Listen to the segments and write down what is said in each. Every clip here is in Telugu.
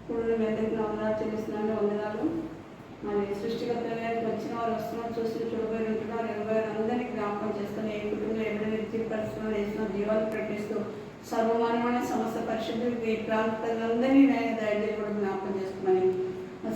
ఇప్పుడు మెదక్ వందనాలు చెల్లిస్తున్నాను. వందనాలు. మరి సృష్టికర్తగా వచ్చిన వారు వస్తున్నారు, చూసి చూడబోయి ఉంటున్నారు. 20 అందరినీ జ్ఞాపకం చేసుకుని ఏ కుటుంబంలో ఎవరైనా వ్యక్తిపరుస్తున్నా వేసిన జీవాలు ప్రకటిస్తూ సర్వమానమైన సమస్త పరిశుద్ధి ప్రాంతాలందరినీ నేను దయచేసి కూడా జ్ఞాపకం చేసుకున్నాను.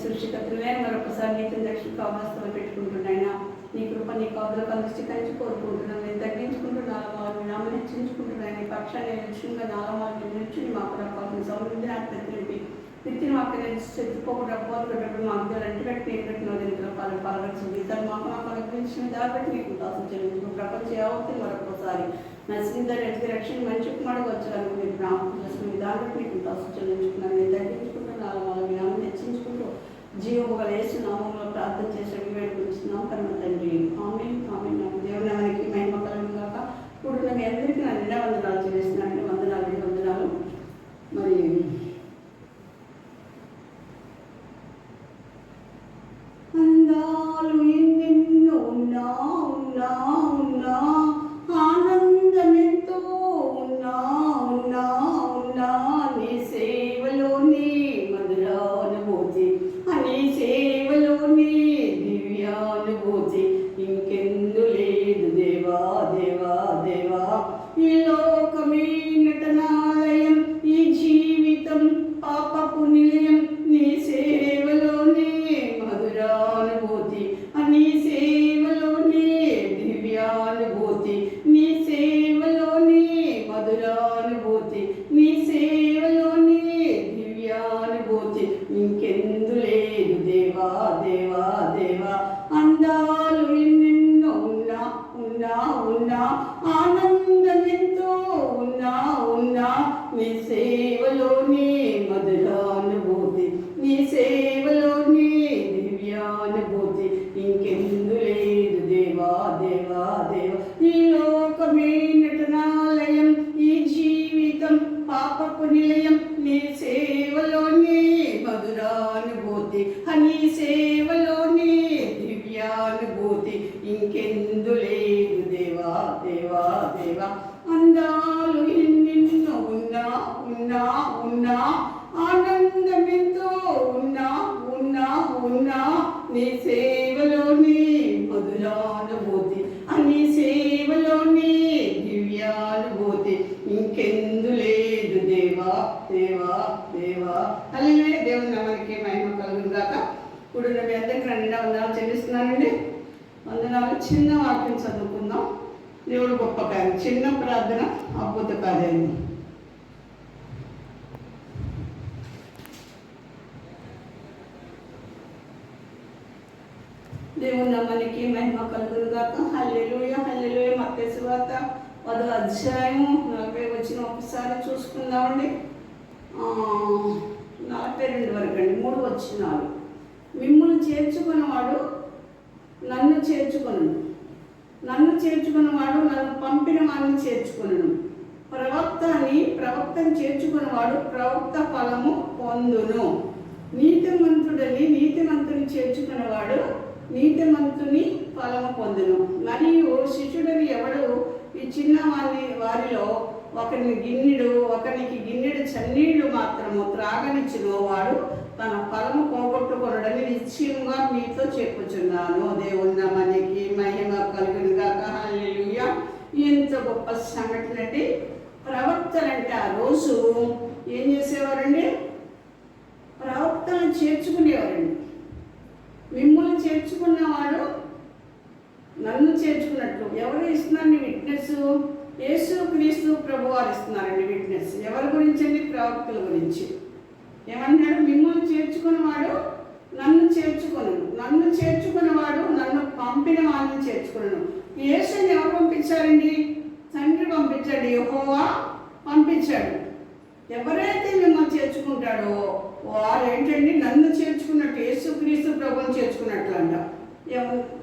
సృష్టికర్తలే మరొకసారి నీతిని రక్షణ కావాల్సిన పెట్టుకుంటున్నాయినా నీ కృప నీ కాదులకు అందించి కోరుకుంటున్నాను. నేను తగ్గించుకుంటూ నాలుగు నామని హెచ్చించుకుంటున్నాను. నీ పక్షాన్ని లక్ష్యంగా నాలుగు నుంచి మా ప్రభావం సమృద్ధి నాకు ప్రతినిపి వ్యక్తిని మాకు చెప్పుకోకుండా పోతున్నప్పుడు మా అగ్గులు అంటుకట్టి పేరుకట్టిన ఇంట్లో పాల్గొచ్చింది. తను మాకు అనుగ్రహించిన దాబట్టి నీకు దాసం చెల్లించు. ప్రపంచ యావత్తి మరొకసారి నా శ్రీధర్ ఎట్టి రక్షణ మంచి కుమారుడు వచ్చారని మీరు జ్ఞాపకం చేసుకుని దాబట్టి నీకు దాసం చెల్లించుకున్నాను. నేను తగ్గించుకుంటూ నాలుగు నామని హెచ్చించుకుంటూ జీవముగా వేసి నామంలో ప్రార్థన చేసే వేడుకుంటున్నాం పరమ తండ్రి. ఆమేన్ ఆమేన్. దేవుని నామానికి మహిమ కలుగును గాక. ఇప్పుడు మీ అందరికీ నా నిండా వందనాలు చెల్లిస్తున్నాను. వందనాలు. మరి అందాలు ఎన్నెన్నో ఉన్నా ఆనందమెంతో ఉన్నా నీ సేవలోని మధురానుభూతి, నీ సేవలోని దివ్యానుభూతి ఇంకెందు లేదు దేవా దేవా దేవా. ఈ లోకమే నటనాలయం, ఈ జీవితం పాపపు నిలయం. నీ సేవలోనే మధురానుభూతి, నీ సేవలోనే దివ్యానుభూతి, నీ సేవలోనే మధురానుభూతి, నీ సేవలోనే దివ్యానుభూతి ఇంకెందు లేదు దేవా దేవా దేవా. అందాలు ఎన్నెన్నో ఉన్నా ఆనందమెంతో ఉన్నా నీ సేవలోనే మధురానుభూతి, నీ సేవలోనే దివ్యానుభూతి ఇంకెందు లేదు దేవా దేవా దేవా. ఈ లోకమే నటనాలయం, ఈ జీవితం పాపపు నిలయం. నీ సేవలోనే మధురానుభూతి, నీ సేవలోనే దివ్యానుభూతి ఇంకెందు లేదు దేవా దేవా దేవా. అందాలు ఎన్నెన్నో ఉన్నా ఆనందమెంతో ఉన్నా నీ సేవలోనే మధురానుభూతి, నీ సేవలోనే దివ్యానుభూతి ఇంకెందు లేదు దేవా దేవా దేవా. హల్లెలూయా. దేవుని నామానికి మహిమ కలుగును గాక. ఇప్పుడు మీ అందరికీ నిండా వందనాలు చెల్లిస్తున్నానండి. వందనాలు. చిన్న వాక్యం చదువుకుందాం. దేవుడు గొప్ప కార్యం, చిన్న ప్రార్థన అద్భుత కార్యం. దేవుని నామానికి మహిమ కలుగును గాక. హల్లెలూయా హల్లెలూయా. మత్తయి సువార్త 10వ అధ్యాయము 40 వచ్చిన ఒకసారి చూసుకుందామండి. 42 వరకు అండి. 3 వచనాలు. మిమ్మును చేర్చుకున్నవాడు నన్ను చేర్చుకొనును, నన్ను చేర్చుకున్నవాడు నన్ను పంపిన వాడిని చేర్చుకొనును. ప్రవక్తను చేర్చుకున్నవాడు ప్రవక్త ఫలము పొందును. నీతిమంతుని చేర్చుకున్నవాడు నీతిమంతుని ఫలము పొందును. మరియు శిష్యుడని ఎవడు ఈ చిన్న వారిలో ఒకనికి గిన్నెడు చన్నీళ్లు మాత్రము త్రాగనిచ్చును, వాడు తన ఫలము పోగొట్టుకొనడని నిశ్చయంగా మీతో చెప్పుచున్నాను. దేవుని నామానికి మహిమ కలుగును గాక. హల్లెలూయా. ఎంత గొప్ప సంఘటన అండి. ప్రవక్తలంటే ఆ రోజు ఏం చేసేవారండి? ప్రవక్తను చేర్చుకునేవారండి. మిమ్మల్ని చేర్చుకున్నవాడు నన్ను చేర్చుకున్నట్లు. ఎవరు ఇస్తున్నారండి విట్నెస్? యేసు క్రీస్తు ప్రభువారు ఇస్తున్నారండి విట్నెస్. ఎవరి గురించి అండి? ప్రవక్తల గురించి. ఏమన్నాడు? మిమ్మల్ని చేర్చుకున్నవాడు నన్ను చేర్చుకున్నవాడు నన్ను పంపిన వాళ్ళని చేర్చుకున్నాను. యేసుని ఎవరు పంపించారండి? తండ్రి పంపించాడు, యెహోవా పంపించాడు. ఎవరైతే మిమ్మల్ని చేర్చుకుంటాడో వారు ఏంటండి? నన్ను చేర్చుకున్నట్టు, యేసు క్రీస్తు ప్రభువుని చేర్చుకున్నట్లు అంట.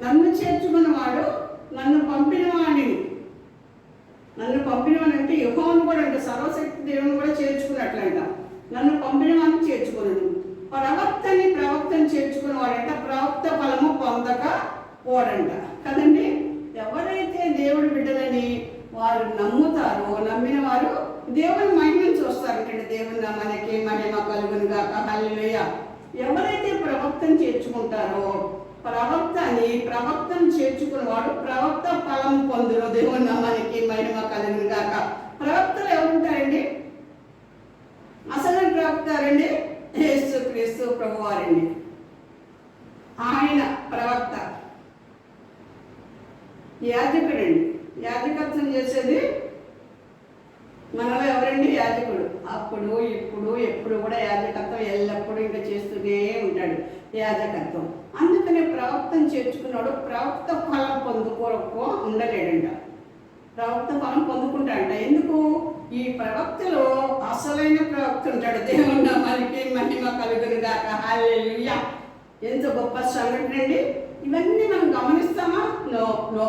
నన్ను చేర్చుకున్నవాడు నన్ను పంపినవాడిని, అంటే యెహోవాను కూడా అంటే సర్వశక్తి దేవుని కూడా చేర్చుకున్నట్లంట. నన్ను పంపిన వాడిని చేర్చుకున్నాను. ప్రవక్తని చేర్చుకున్నవాడంట ప్రవక్త ఫలము పొందక పోడంట కదండి. ఎవరైతే దేవుడి బిడ్డలని వారు నమ్ముతారో, నమ్మిన వారు దేవుని మహిమను చూస్తారంటే దేవుని నామానికి మహిమ కలుగును గాక. కాక. హల్లెలూయా. ఎవరైతే ప్రవక్తను చేర్చుకుంటారో ప్రవక్తను చేర్చుకున్నవాడు ప్రవక్త ఫలం పొందును. దేవుని నామానికి మహిమ కలుగును గాక. ప్రవక్తలు ఎవరుంటారండి? అసలు ప్రవక్తారండి యేసుక్రీస్తు ప్రభువారండి. ఆయన ప్రవక్త. యాజకుడండి. యాజకత్వం చేసేది మనలో ఎవరండి? యాజకుడు. అప్పుడు ఇప్పుడు ఎప్పుడు కూడా యాజకత్వం ఎల్లప్పుడూ ఇంకా చేస్తూనే ఉంటాడు యాజకత్వం. అందుకనే ప్రవక్తను చేర్చుకున్నాడు ప్రవక్త ఫలం పొందుకోరకు ఉండలేడంట. ప్రవక్త ఫలం పొందుకుంటాడంట. ఎందుకు? ఈ ప్రవక్తలో అసలైన ప్రవక్త ఉంటాడు. దేవుని నామానికి మహిమ కలుగును గాక. హల్లెలూయా. ఎంత గొప్ప సంఘటన అండి. ఇవన్నీ మనం గమనిస్తామా? No no.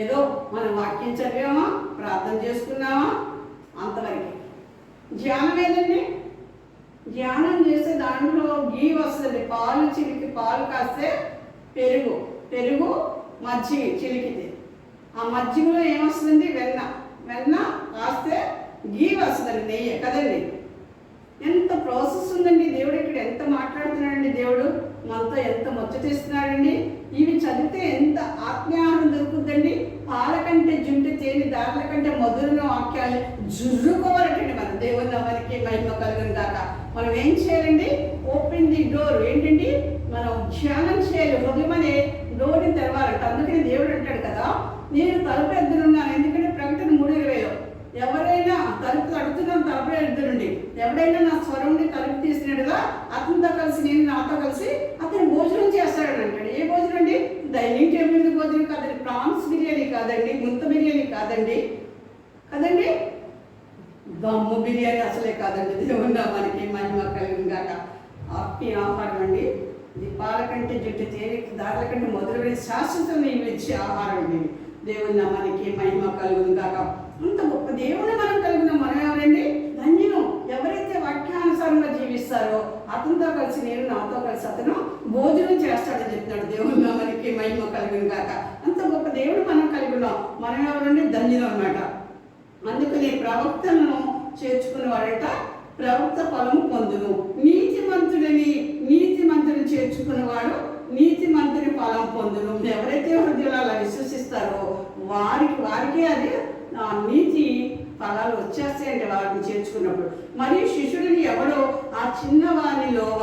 ఏదో మనం వాక్యం చదివామా, ప్రార్థన చేసుకున్నామా, అంతవరకు. ధ్యానం ఏదండి? ధ్యానం చేస్తే దాంట్లో గీ వస్తుంది. పాలు చిలికి పాలు కాస్తే పెరుగు మజ్జిగ చిలికితే ఆ మజ్జిగలో ఏమొస్తుంది? వెన్న కాస్తే గీ వస్తుందండి, నెయ్యి కదండి. ఎంత ప్రాసెస్ ఉందండి. దేవుడు ఇక్కడ ఎంత మాట్లాడుతున్నాడండి. దేవుడు మనతో ఎంత ముచ్చటిస్తున్నాడండి. ఇవి చదివితే ఎంత ఆత్మీయానం దొరుకుతుందండి. పాల కంటే జుంటు తేని దారుల కంటే మధురమైన వాక్యాలు జుర్రుకోవాలంటండి. మన దేవుని నామానికి మహిమ కలుగును గాక. మనం ఏం చేయాలండి? Open the door. ఏంటండి? మనం ధ్యానం చేయాలి. హృదయం అనే డోర్ని తెరవాలంట. అందుకని దేవుడు అంటాడు కదా, నేను తలుపు ఎద్దునున్నాను. ఎందుకంటే ప్రకటన 3:20 ఎవరైనా తలుపు తడుతున్నాను, తలుపు ఎద్దునండి. ఎవరైనా నా స్వరంని తలుపు తీసినట్టుగా అతనితో కలిసి నేను నాతో కలిసి అతను భోజనం చేస్తాడని అంటాడు. ఏ భోజనం అండి? డైనింగ్ టేబుల్ భోజనం కాదండి. ప్రాన్స్ బిర్యానీ కాదండి. ముంత బిర్యానీ కాదండి. దమ్ము బిర్యానీ అసలే కాదండి. దేవుని నామానికి మహిమ కలుగును గాక. ఆహారం అండి. ఇది పాల కంటే జుట్టు తేలిక దారుల కంటే మొదలుపెట్టి శాశ్వతం ఇచ్చే ఆహారం అండి. దేవుని నామానికి మహిమ కలుగును గాక. అంత గొప్ప దేవుని మనం కలిగిన మనం ఎవరండి? ధన్యులు. ఎవరైతే వాక్యానుసారంగా జీవిస్తారో అతనితో కలిసి నేను నాతో కలిసి అతను భోజనం చేస్తాడని చెప్తున్నాడు. దేవుని నామానికి మహిమ కలుగును గాక. అంత గొప్ప దేవుడు మనం కలిగి ఉన్నాం. మనం ఎవరండి? ధన్యులు అన్నమాట. అందుకని ప్రవక్తలను చేర్చుకున్నవాడట ప్రవక్త ఫలము పొందును. నీతిమంతుని చేర్చుకున్నవాడు నీతిమంతుని ఫలం పొందును. ఎవరైతే హృదయాలు విశ్వసిస్తారో వారికి అది నీతి ఫలాలు వచ్చేస్తాయంటే వారిని చేర్చుకున్నప్పుడు. మరియు శిష్యుడిని ఎవడో ఆ చిన్న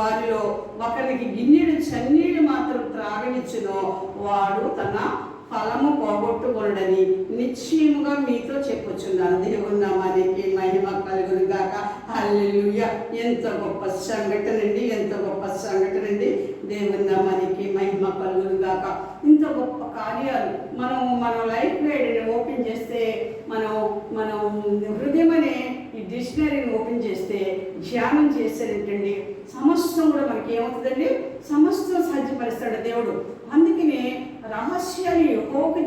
వారిలో ఒకరికి గిన్నెడు చన్నీళ్ళు మాత్రం త్రాగనిచ్చునో వాడు తన ఫలము పోగొట్టుకొనడని నిశ్చయముగా మీతో చెప్పుచున్నాను. దేవుని నామానికి మహిమ కలుగును గాక. హల్లెలూయా. ఎంత గొప్ప సంఘటన అండి. ఎంత గొప్ప సంఘటన అండి. దేవుని నామానికి మహిమ కలుగును గాక. ఇంత గొప్ప కార్యాలు మన లైఫ్ గైడ్ని ఓపెన్ చేస్తే మనం హృదయం అనే ఈ డిక్షనరీని ఓపెన్ చేస్తే ధ్యానం చేసేటండి సమస్తం కూడా మనకి ఏమవుతుందండి? సమస్తం సాధ్యపరుస్తాడు దేవుడు. అందుకనే రహస్యాలు యెహోవాకు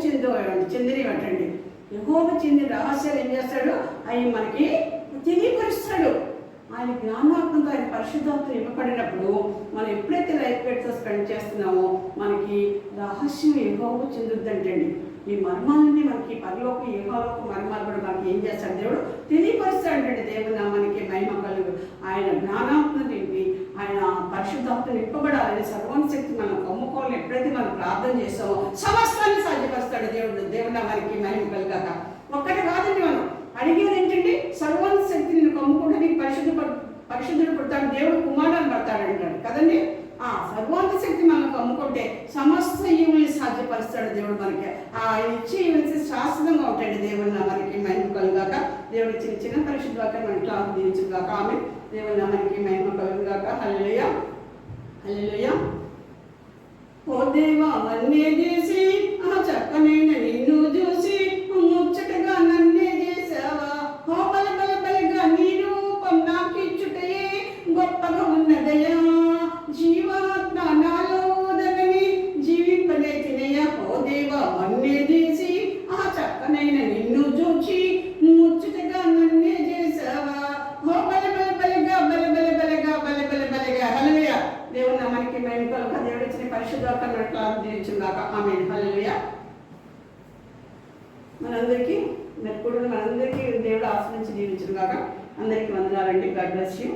చెందినవంటండి. యెహోవాకు చెందిన రహస్యాలు ఏం చేస్తాడు? అవి మనకి తెలియపరుస్తాడు. ఆయన జ్ఞానాత్మతో ఆయన పరిశుద్ధాత్మ ఇవ్వబడినప్పుడు మనం ఎప్పుడైతే లైఫ్ గైడ్తో స్పెండ్ చేస్తున్నామో మనకి రహస్యం యెహోవాకు చెందుద్దంటండి. ఈ మర్మాలన్నీ మనకి పరలోకి యెహోవాకు మర్మాలు కూడా మనకి ఏం చేస్తాడు? దేవుడు తెలియపరుస్తాడంటే. దేవుని నామానికి మహిమ కలుగు. ఆయన జ్ఞానాత్మ తింపి ఆయన పరిశుద్ధాత్మ నింపబడాలని సర్వశక్తి మనం కమ్ముకోవాలని ఎప్పుడైతే మనం ప్రార్థన చేస్తామో సమస్తాన్ని సాధ్యపరుస్తాడు దేవుడు. దేవుని నామానికి మహిమ కలుగాక. ఒక్కటి కాదండి, మనం అడిగేది ఏంటంటే సర్వశక్తి నేను కమ్ముకోవడానికి పరిశుద్ధుడు పుడతాడు, దేవుడు కుమారుడు పడతాడు అంటాడు కదండి. సర్వాంత శక్తి మనం కమ్ముకుంటే సమస్త ఈవుల్ని సాధ్యపరుస్తాడు దేవుడు మనకి. ఆయన ఇచ్చే ఈవుల్ని శాశ్వతంగా ఉంటాడు. దేవుని నామానికి మహిమ కలుగాక. దేవుడు చిన్న పరిశుద్ధాక మన ఇట్లా దీవించుగాక. ఆమె దేవుని నామానికి మహిమ కలుగాక. హల్లెలూయా. హల్లెలూయా. ఓ దేవా నన్నే చేసి చక్కనైన నిన్ను చూసి ముచ్చటగా నన్నే చేసావా. ఓ బలగా నీ రూపం నాకిచ్చుటయే గొప్పగా ఉన్నదయా. జీవాత్మ నాలో ఉదగని జీవింపలే తినయా. ఓ దేవా నన్నే చేసి చక్కనైన నిన్ను చూచి ముచ్చటగా నన్నే చేసావా. ఓ బలగా హల్లెలూయా. దేవుని నామానికి మహిమ కలుగాక. దేవుడు ఇచ్చిన పరిశుద్ధాత్మను దీవించుగాక. ఆమేన్. హల్లెలూయా. మనందరికీ దేవుడు ఆశ్రయించి దీవించుగాక. అందరికీ వందనాలండి. God bless you.